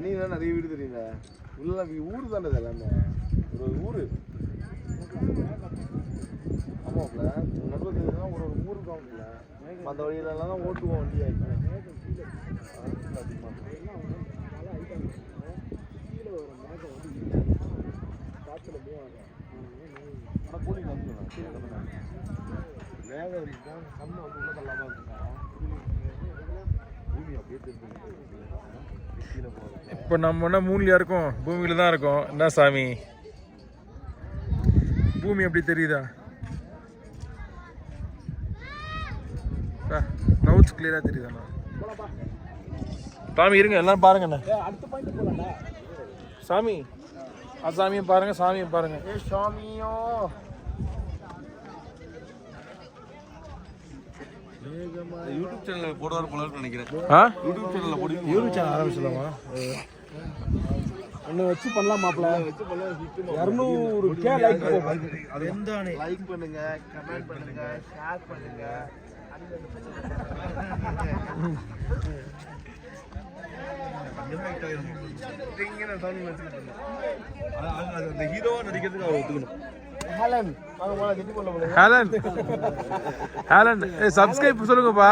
தண்ணியெல்லாம் நிறைய வீடு தெரியுங்க. உள்ள ஊர் தானே இது எல்லாமே. ஒரு ஊர். ஆமாம்ல. நடுவில் தெரியுதுன்னா ஒரு ஊருக்கு ஆகும்ல. அந்த வழியிலலாம் தான் ஓட்டுவோம் வண்டி ஆகிட்டு. கீழே வர மேகம் வந்து காற்றுல மூவாங்க. ஆனால் கூலிங் வந்துடும். மேகம் இருக்குதான் கண்ணு வந்து உள்ள தள்ளாமல் இருக்குங்க. பூமி அப்படியே தெரிஞ்சு கீழே போகிறது. இப்போ நம்ம என்ன மூணுலையா இருக்கோம்? பூமியில தான் இருக்கோம். என்ன சாமி பூமி எப்படி தெரியுதா? நவுட்ஸ் கிளியரா தெரியுதாண்ணா? சாமி இருங்க எல்லாம் பாருங்கண்ணா. சாமி சாமியை பாருங்க, சாமியை பாருங்க. ஏ சாமியோ யூடியூப் சேனல் போடுவார் போலான்னு நினைக்கிறேன். யூடியூப் சேனல்ல போடு. யூடியூப் சேனல் ஆரம்பிச்சலாமா? ஒன்று வச்சு பண்ணலாம் மாப்பிள்ள. 200K லைக் லைக் பண்ணுங்க, கமெண்ட் பண்ணுங்க, ஷேர் பண்ணுங்க. அந்த ஹீரோவா நடிக்கிறதுக்கு அவர் ஒத்துக்கணும். ஹேலன் சப்ஸ்கிரைப் சொல்லுங்கப்பா.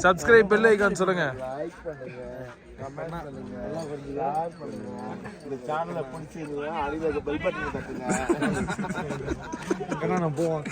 சப்ஸ்கிரைப் பெல் ஐகான் சொல்லுங்க. லைக் பண்ணுங்க, கமெண்ட் பண்ணுங்க, ஷேர் பண்ணுங்க. இந்த சேனலை பிடிச்சிருந்தா அடியில பெல் பட்டன் தட்டுங்க. நான் போவேன்.